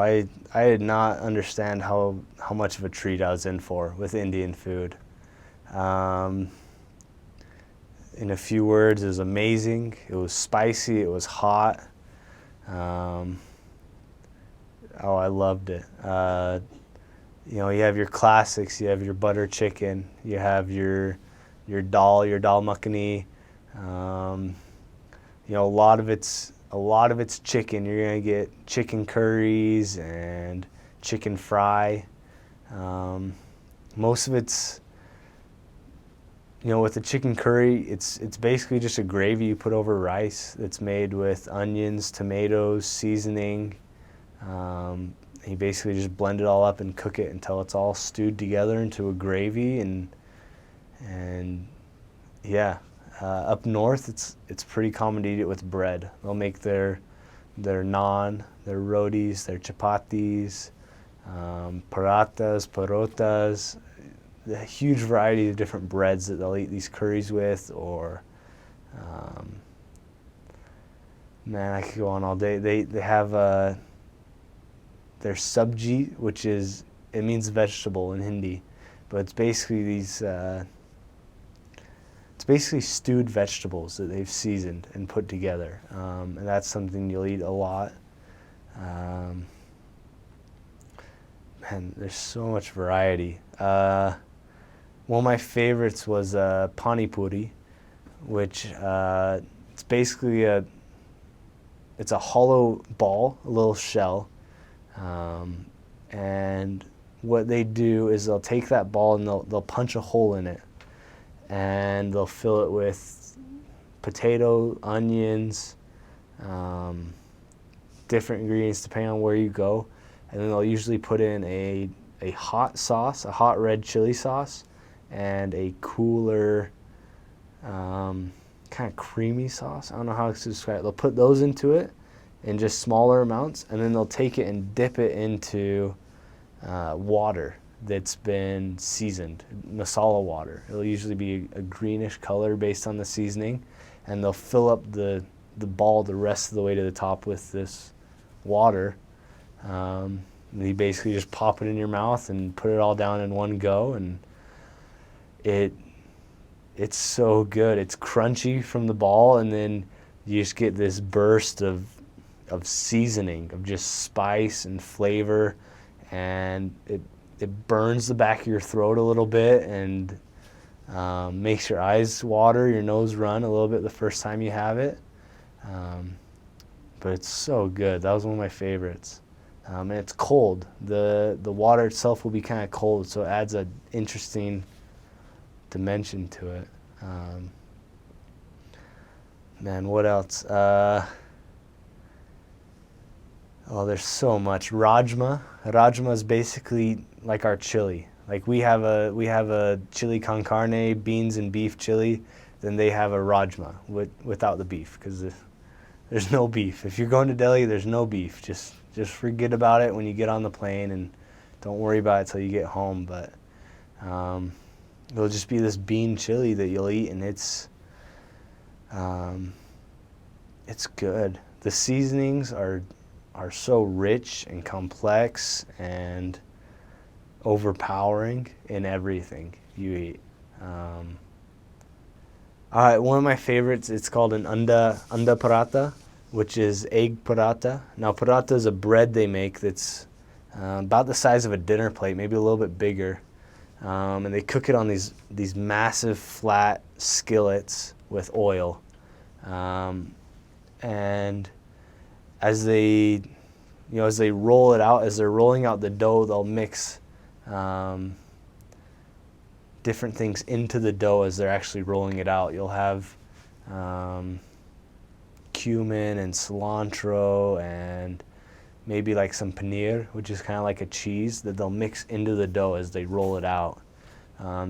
I did not understand how much of a treat I was in for with Indian food. Um, in a few words, it was amazing. It was spicy. It was hot. Um, oh, I loved it. You have your classics. You have your butter chicken. You have your dal makhani. Um, a lot of it's chicken. You're gonna get chicken curries and chicken fry. Um, Most of it's, with the chicken curry, it's basically just a gravy you put over rice that's made with onions, tomatoes, seasoning. You basically just blend it all up and cook it until it's all stewed together into a gravy, and yeah. Up north, it's pretty common to eat it with bread. They'll make their naan, their rotis, their chapatis, paratas, parotas, a huge variety of different breads that they'll eat these curries with, or um, man, I could go on all day. They have their sabji, it means vegetable in Hindi, but it's basically it's basically stewed vegetables that they've seasoned and put together, and that's something you'll eat a lot. Um, Man, there's so much variety. One of my favorites was pani puri, which it's basically it's a hollow ball, a little shell, and what they do is they'll take that ball and they'll punch a hole in it, and they'll fill it with potato, onions, um, different ingredients depending on where you go, and then they'll usually put in a hot sauce, a hot red chili sauce, and a cooler kind of creamy sauce. I don't know how to describe it. They'll put those into it in just smaller amounts, and then they'll take it and dip it into water that's been seasoned, masala water. It'll usually be a greenish color based on the seasoning, and they'll fill up the ball the rest of the way to the top with this water. And you basically just pop it in your mouth and put it all down in one go, and it's so good. It's crunchy from the ball, and then you just get this burst of seasoning, of just spice and flavor, and it burns the back of your throat a little bit, and makes your eyes water, your nose run a little bit the first time you have it. But it's so good. That was one of my favorites. And it's cold. The water itself will be kind of cold, so it adds an interesting dimension to it. Man, what else? There's so much. Rajma. Rajma is basically like our chili. Like we have a chili con carne, beans and beef chili. Then they have a rajma without the beef, because there's no beef. If you're going to Delhi, there's no beef. Just forget about it when you get on the plane, and don't worry about it till you get home. But it'll just be this bean chili that you'll eat, and it's good. The seasonings are so rich and complex and overpowering in everything you eat. One of my favorites, it's called an anda paratha, which is egg paratha. Now, paratha is a bread they make that's about the size of a dinner plate, maybe a little bit bigger. And they cook it on these massive flat skillets with oil. And as they roll it out, as they're rolling out the dough, they'll mix different things into the dough as they're actually rolling it out. You'll have cumin and cilantro and maybe like some paneer, which is kind of like a cheese that they'll mix into the dough as they roll it out.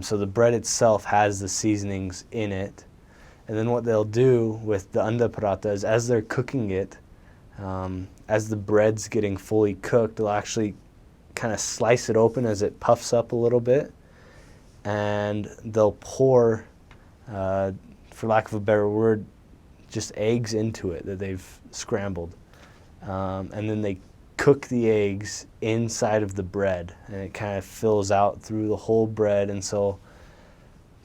So the bread itself has the seasonings in it. And then what they'll do with the anda paratha is, as they're cooking it, as the bread's getting fully cooked, they'll actually kind of slice it open as it puffs up a little bit, and they'll pour, for lack of a better word, just eggs into it that they've scrambled. And then they cook the eggs inside of the bread, and it kind of fills out through the whole bread. And so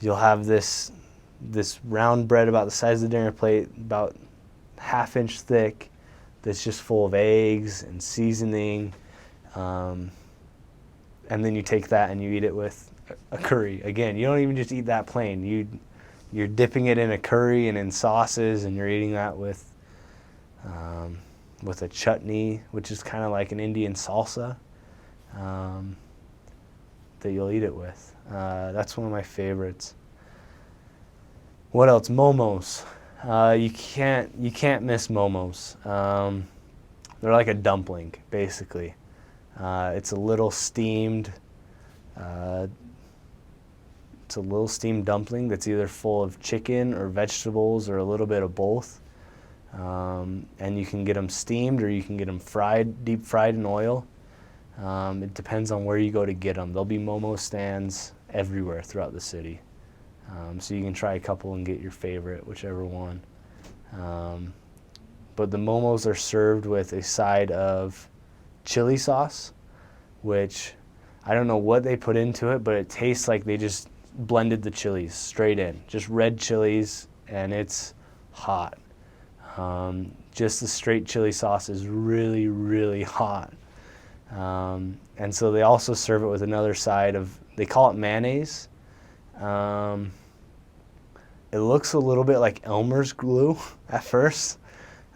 you'll have this round bread about the size of the dinner plate, about half-inch thick, that's just full of eggs and seasoning. And then you take that and you eat it with a curry. Again, you don't even just eat that plain. You're dipping it in a curry and in sauces, and you're eating that with a chutney, which is kind of like an Indian salsa, that you'll eat it with. That's one of my favorites. What else? Momos. You can't miss momos. They're like a dumpling, basically. It's a little steamed dumpling that's either full of chicken or vegetables or a little bit of both. And you can get them steamed or you can get them fried, deep fried in oil. It depends on where you go to get them. There'll be momo stands everywhere throughout the city. So you can try a couple and get your favorite, whichever one. But the momos are served with a side of chili sauce, which I don't know what they put into it, but it tastes like they just blended the chilies straight in. Just red chilies, and it's hot. Just the straight chili sauce is really, really hot. And so they also serve it with another side of, they call it mayonnaise. It looks a little bit like Elmer's glue at first.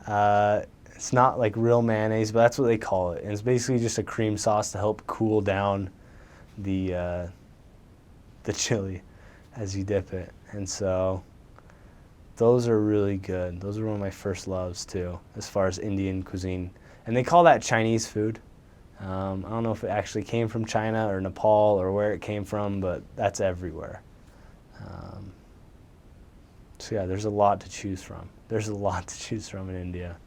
It's not like real mayonnaise, but that's what they call it. And it's basically just a cream sauce to help cool down the chili as you dip it. And so those are really good. Those are one of my first loves too, as far as Indian cuisine. And they call that Chinese food. I don't know if it actually came from China or Nepal or where it came from, but that's everywhere. So yeah, there's a lot to choose from. There's a lot to choose from in India.